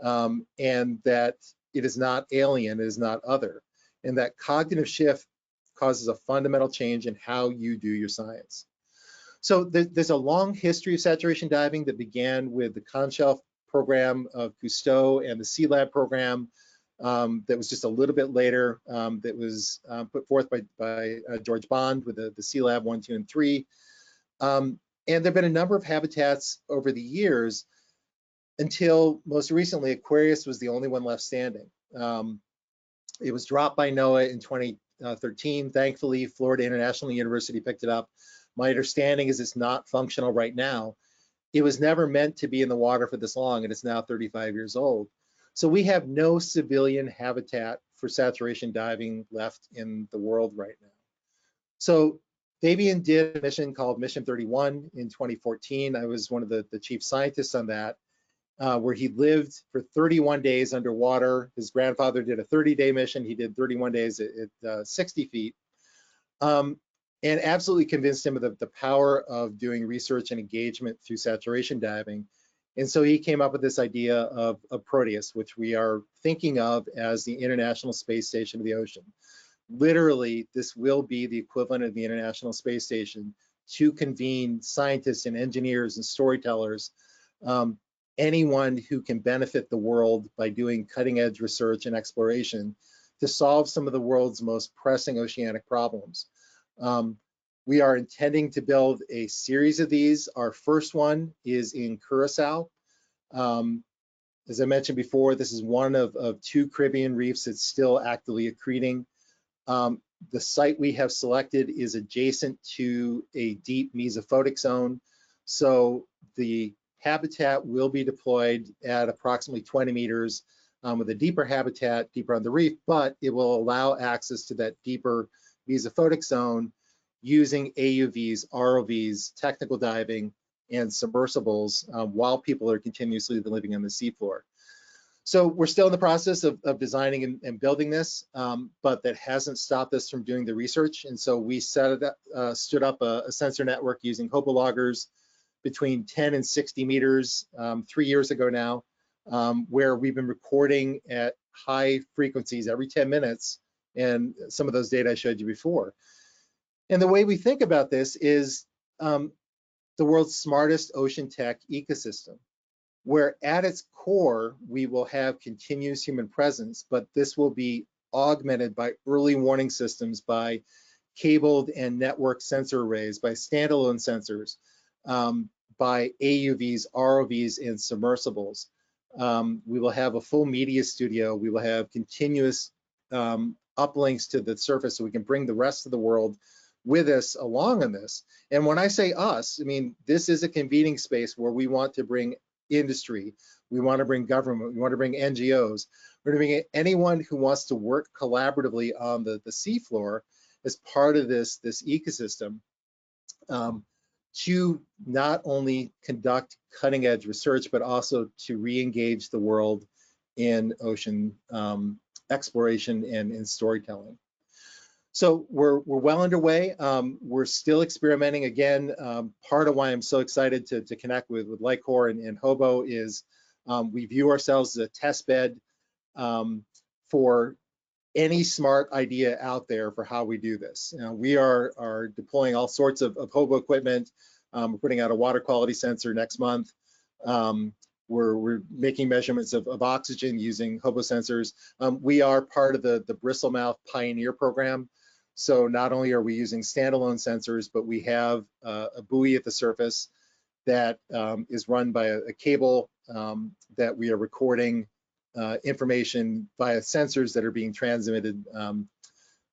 and that it is not alien, it is not other. And that cognitive shift causes a fundamental change in how you do your science. So there's a long history of saturation diving that began with the Conshelf program of Cousteau and the Sea Lab program that was just a little bit later, that was put forth by George Bond with the Sea Lab 1, 2, and 3. And there have been a number of habitats over the years until most recently, Aquarius was the only one left standing. It was dropped by NOAA in 2013. Thankfully, Florida International University picked it up. My understanding is it's not functional right now. It was never meant to be in the water for this long, and it's now 35 years old. So we have no civilian habitat for saturation diving left in the world right now. So Fabian did a mission called Mission 31 in 2014. I was one of the chief scientists on that, where he lived for 31 days underwater. His grandfather did a 30-day mission. He did 31 days at 60 feet. And absolutely convinced him of the power of doing research and engagement through saturation diving. And so he came up with this idea of Proteus, which we are thinking of as the International Space Station of the ocean. Literally, this will be the equivalent of the International Space Station to convene scientists and engineers and storytellers anyone who can benefit the world by doing cutting edge research and exploration to solve some of the world's most pressing oceanic problems. We are intending to build a series of these. Our first one is in Curacao. As I mentioned before, this is one of 2 Caribbean reefs that's still actively accreting. The site we have selected is adjacent to a deep mesophotic zone. So the habitat will be deployed at approximately 20 meters with a deeper habitat deeper on the reef, but it will allow access to that deeper mesophotic zone using AUVs, ROVs, technical diving, and submersibles while people are continuously living on the seafloor. So we're still in the process of designing and building this, but that hasn't stopped us from doing the research. And so we stood up a sensor network using hobo loggers between 10 and 60 meters 3 years ago now, where we've been recording at high frequencies every 10 minutes, and some of those data I showed you before. And the way we think about this is the world's smartest ocean tech ecosystem, where at its core, we will have continuous human presence, but this will be augmented by early warning systems, by cabled and network sensor arrays, by standalone sensors, by AUVs, ROVs, and submersibles. We will have a full media studio. We will have continuous uplinks to the surface so we can bring the rest of the world with us along on this. And when I say us, I mean, this is a convening space where we want to bring industry, we want to bring government, we want to bring NGOs, we're going to bring anyone who wants to work collaboratively on the seafloor as part of this ecosystem to not only conduct cutting edge research, but also to re-engage the world in ocean exploration and storytelling. So we're well underway. We're still experimenting. Again, part of why I'm so excited to connect with Lycor and Hobo is we view ourselves as a test bed for any smart idea out there for how we do this. We are deploying all sorts of Hobo equipment. We're putting out a water quality sensor next month. We're making measurements of oxygen using Hobo sensors. We are part of the Bristlemouth Pioneer program. So not only are we using standalone sensors, but we have a buoy at the surface that is run by a cable that we are recording information via sensors that are being transmitted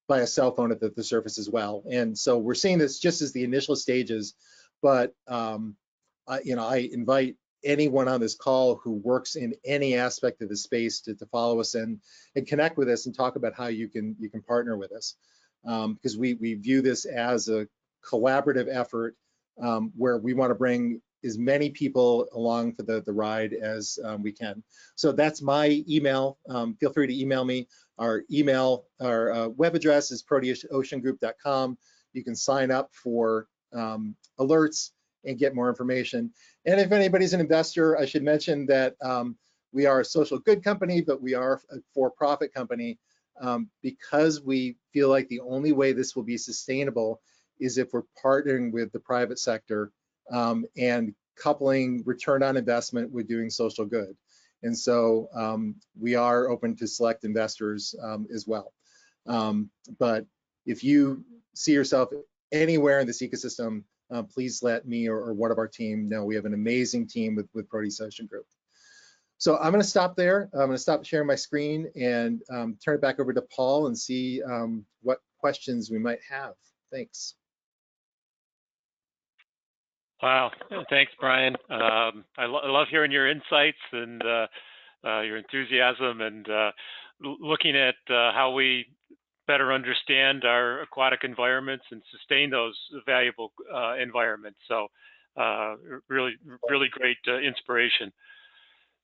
by a cell phone at the surface as well. And so we're seeing this just as the initial stages, but I invite anyone on this call who works in any aspect of the space to follow us and connect with us and talk about how you can partner with us. Because we view this as a collaborative effort where we want to bring as many people along for the ride as we can. So that's my email. Feel free to email me. Our web address is proteusOceanGroup.com. You can sign up for alerts and get more information. And if anybody's an investor, I should mention that we are a social good company, but we are a for-profit company. Because we feel like the only way this will be sustainable is if we're partnering with the private sector and coupling return on investment with doing social good. And so we are open to select investors as well. But if you see yourself anywhere in this ecosystem, please let me or one of our team know. We have an amazing team with Proteus Ocean Group. So I'm going to stop there. I'm going to stop sharing my screen and turn it back over to Paul and see what questions we might have. Thanks. Wow, thanks, Brian. I love hearing your insights and your enthusiasm and looking at how we better understand our aquatic environments and sustain those valuable environments. So really great inspiration.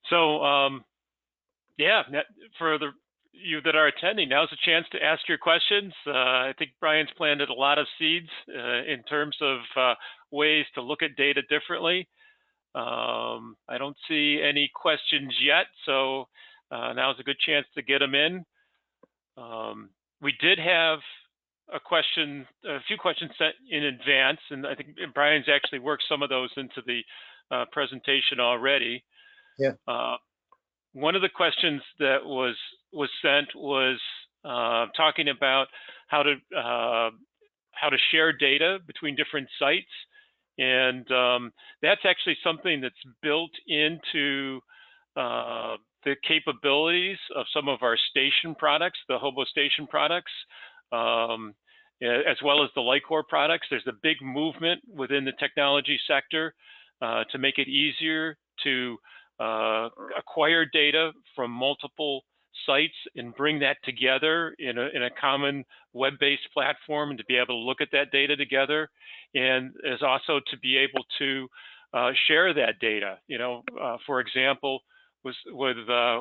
So yeah, for you that are attending, now's a chance to ask your questions. I think Brian's planted a lot of seeds in terms of ways to look at data differently. I don't see any questions yet, so now's a good chance to get them in. We did have a few questions sent in advance, and I think Brian's actually worked some of those into the presentation already. Yeah. One of the questions that was sent was talking about how to share data between different sites, and that's actually something that's built into the capabilities of some of our station products, the Hobo station products, as well as the Lycor products. There's a big movement within the technology sector to make it easier to acquire data from multiple sites and bring that together in a common web-based platform, and to be able to look at that data together, and is also to be able to share that data. For example, with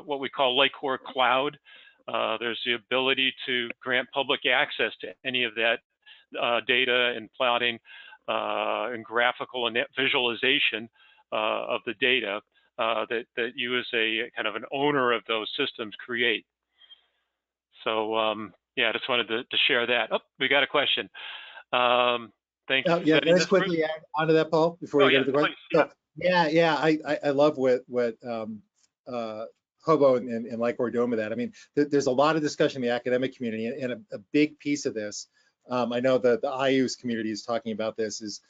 what we call Lycor Cloud, there's the ability to grant public access to any of that data and plotting and graphical and visualization of the data that you as a kind of an owner of those systems create. So yeah, I just wanted to share that. Oh, we got a question. Thanks for Yeah, setting can I this, just quickly add onto that, Paul, before you go to the question? Please, yeah. So, I love what Hobo and Lycor are doing with that. I mean, there's a lot of discussion in the academic community, and a big piece of this, I know the IU's community is talking about this, is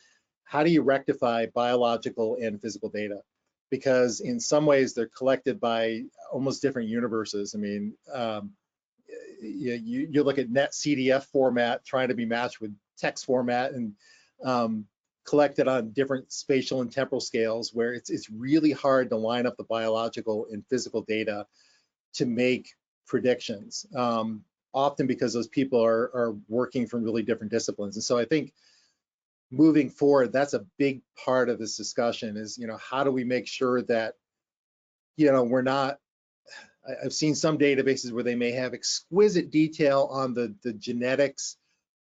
how do you rectify biological and physical data? Because in some ways they're collected by almost different universes. I mean, you look at net CDF format trying to be matched with text format, and collected on different spatial and temporal scales, where it's really hard to line up the biological and physical data to make predictions, often because those people are working from really different disciplines. And so I think moving forward, that's a big part of this discussion is, how do we make sure that, we're not, I've seen some databases where they may have exquisite detail on the genetics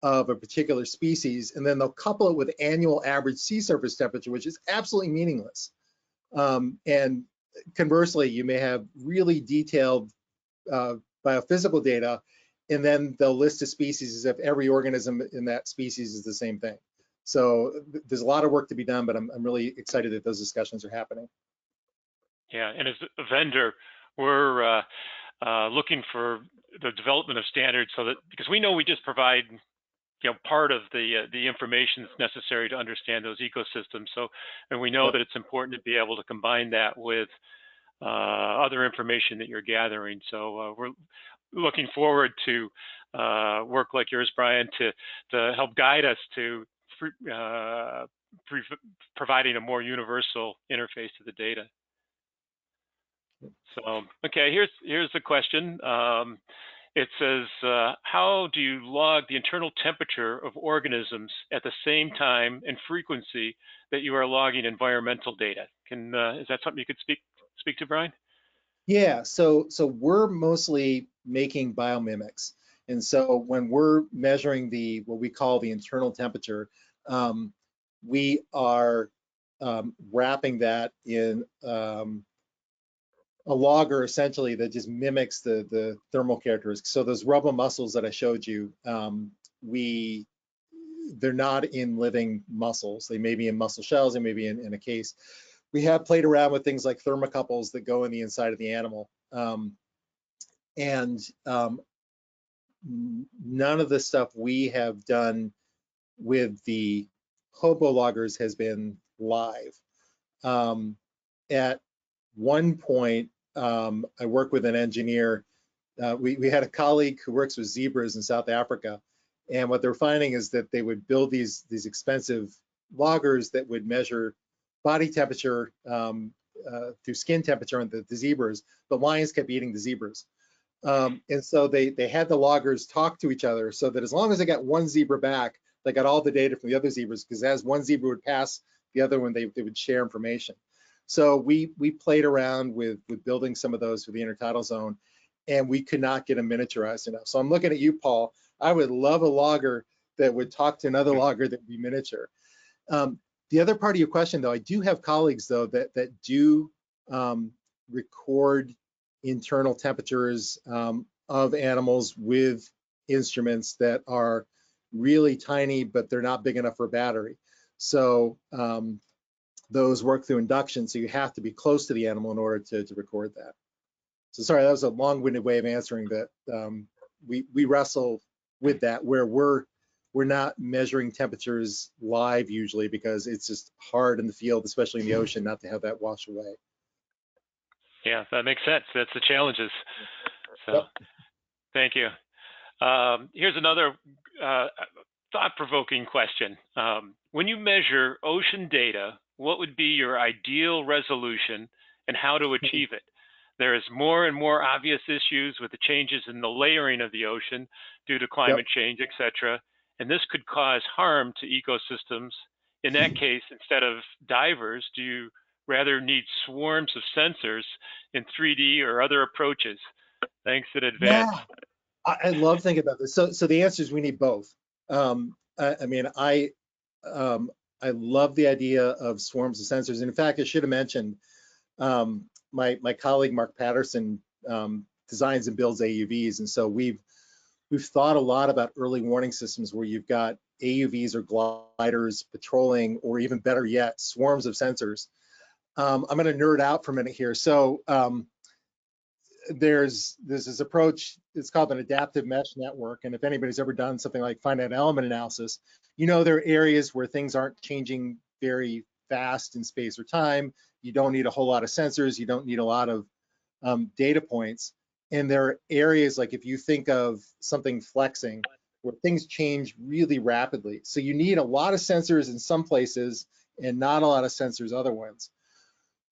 of a particular species, and then they'll couple it with annual average sea surface temperature, which is absolutely meaningless. And conversely, you may have really detailed biophysical data, and then they'll list a species as if every organism in that species is the same thing. So there's a lot of work to be done, but I'm really excited that those discussions are happening. Yeah, and as a vendor, we're looking for the development of standards, so that, because we know we just provide part of the information that's necessary to understand those ecosystems. So, and we know that it's important to be able to combine that with other information that you're gathering. So we're looking forward to work like yours, Brian, to help guide us to providing a more universal interface to the data. So, okay, here's the question. It says, how do you log the internal temperature of organisms at the same time and frequency that you are logging environmental data? Is that something you could speak to, Brian? Yeah, so we're mostly making biomimics. And so when we're measuring what we call the internal temperature, we are wrapping that in a logger essentially that just mimics the thermal characteristics. So those rubber mussels that I showed you, they're not in living mussels. They may be in mussel shells, they may be in a case. We have played around with things like thermocouples that go in the inside of the animal. None of the stuff we have done with the Hobo loggers has been live. At one point, I worked with an engineer. We had a colleague who works with zebras in South Africa, and what they're finding is that they would build these expensive loggers that would measure body temperature through skin temperature on the zebras, but lions kept eating the zebras. And so they had the loggers talk to each other so that as long as they got one zebra back, they got all the data from the other zebras, because as one zebra would pass the other one, they would share information. So we played around with building some of those for the intertidal zone, and we could not get them miniaturized enough. So I'm looking at you, Paul. I would love a logger that would talk to another logger that would be miniature. The other part of your question, though, I do have colleagues, though, that do record internal temperatures of animals with instruments that are really tiny, but they're not big enough for a battery. So those work through induction, so you have to be close to the animal in order to record that. So sorry, that was a long-winded way of answering that. We wrestle with that, where we're not measuring temperatures live usually, because it's just hard in the field, especially in the ocean, not to have that wash away. Yeah, that makes sense. That's the challenges. So Yep. thank you. Here's another thought-provoking question. When you measure ocean data, what would be your ideal resolution and how to achieve it? There is more and more obvious issues with the changes in the layering of the ocean due to climate change, etc. And this could cause harm to ecosystems. In that case, instead of divers, do you rather need swarms of sensors in 3D or other approaches? Thanks in advance. Yeah, I love thinking about this. So the answer is we need both. I mean, I love the idea of swarms of sensors. And in fact, I should have mentioned, my colleague Mark Patterson designs and builds AUVs, and so we've thought a lot about early warning systems where you've got AUVs or gliders patrolling, or even better yet, swarms of sensors. I'm going to nerd out for a minute here. So there's this approach. It's called an adaptive mesh network, and if anybody's ever done something like finite element analysis, you know there are areas where things aren't changing very fast in space or time. You don't need a whole lot of sensors. You don't need a lot of data points. And there are areas, like if you think of something flexing, where things change really rapidly. So you need a lot of sensors in some places and not a lot of sensors other ones.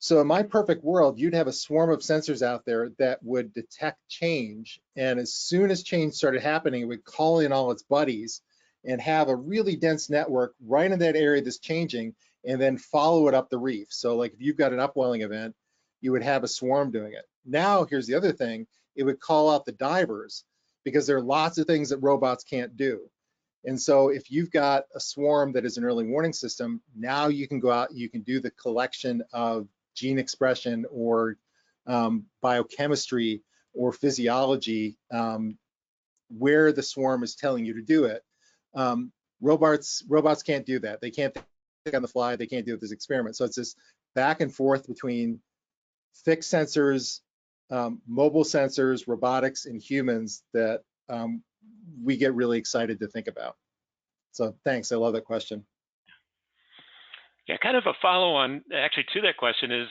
So in my perfect world, you'd have a swarm of sensors out there that would detect change. And as soon as change started happening, it would call in all its buddies and have a really dense network right in that area that's changing, and then follow it up the reef. So like if you've got an upwelling event, you would have a swarm doing it. Now, here's the other thing. It would call out the divers, because there are lots of things that robots can't do. And so if you've got a swarm that is an early warning system, now you can go out, you can do the collection of gene expression or biochemistry or physiology where the swarm is telling you to do it. Robots can't do that. They can't think on the fly. They can't do this experiment. So it's this back and forth between fixed sensors, mobile sensors, robotics, and humans that we get really excited to think about. So thanks. I love that question. Yeah, kind of a follow-on actually to that question is,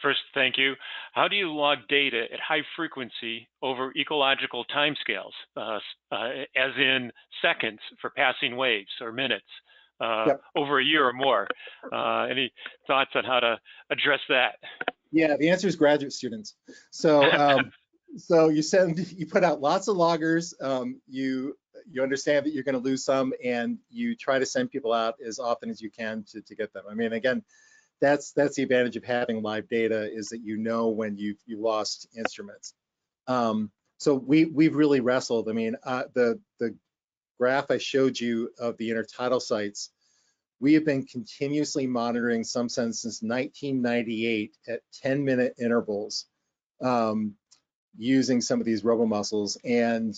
first, thank you. How do you log data at high frequency over ecological timescales, as in seconds for passing waves or minutes, over a year or more? Any thoughts on how to address that? Yeah, the answer is graduate students. So so you put out lots of loggers, you understand that you're going to lose some, and you try to send people out as often as you can to get them. I mean, again, that's the advantage of having live data, is that you know when you lost instruments. So we've really wrestled. I mean, the graph I showed you of the intertidal sites, we have been continuously monitoring SumSense since 1998 at 10-minute intervals, using some of these robomuscles, and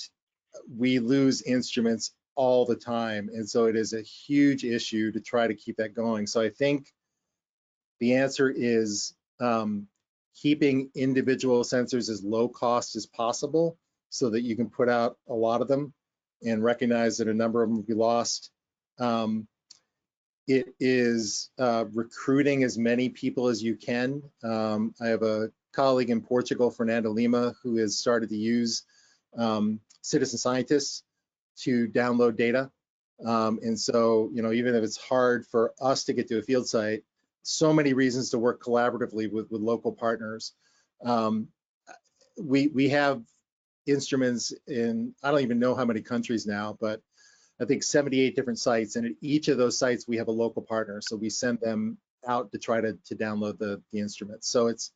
we lose instruments all the time. And so it is a huge issue to try to keep that going. So I think the answer is keeping individual sensors as low cost as possible, so that you can put out a lot of them and recognize that a number of them will be lost. It is recruiting as many people as you can. I have a colleague in Portugal, Fernando Lima, who has started to use citizen scientists to download data. And so, you know, even if it's hard for us to get to a field site, so many reasons to work collaboratively with local partners. We have instruments in, I don't even know how many countries now, but I think 78 different sites, and at each of those sites we have a local partner, so we send them out to try to download the instruments. So it's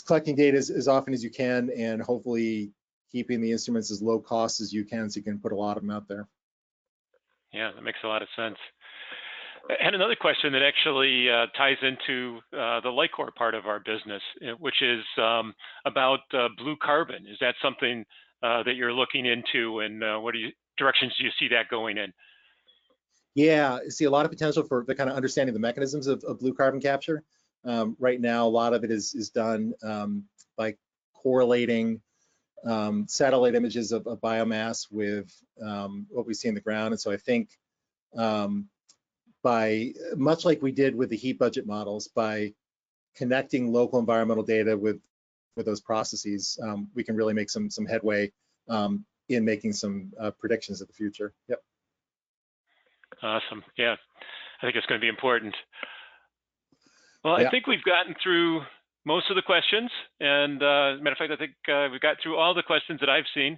collecting data as often as you can, and hopefully keeping the instruments as low cost as you can, so you can put a lot of them out there. Yeah, that makes a lot of sense. And another question that actually ties into the Lightcore part of our business, which is about blue carbon. Is that something that you're looking into, and what directions do you see that going in? Yeah, see a lot of potential for the kind of understanding the mechanisms of blue carbon capture. Right now, a lot of it is done by correlating satellite images of biomass with what we see in the ground. And so I think by much like we did with the heat budget models, by connecting local environmental data with those processes, we can really make some headway in making some predictions of the future. Yep. Awesome. Yeah, I think it's going to be important. Well, Yeah. I think we've gotten through most of the questions, and as a matter of fact, I think we've got through all the questions that I've seen.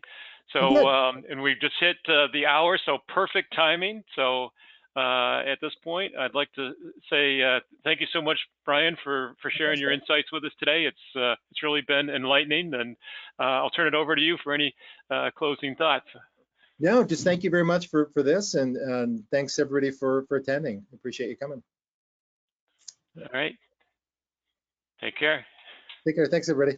So, and we've just hit the hour, so perfect timing. So, at this point, I'd like to say thank you so much, Brian, for sharing your insights with us today. It's really been enlightening, and I'll turn it over to you for any closing thoughts. No, just thank you very much for this, and thanks everybody for attending. Appreciate you coming. All right. Take care. Take care. Thanks everybody.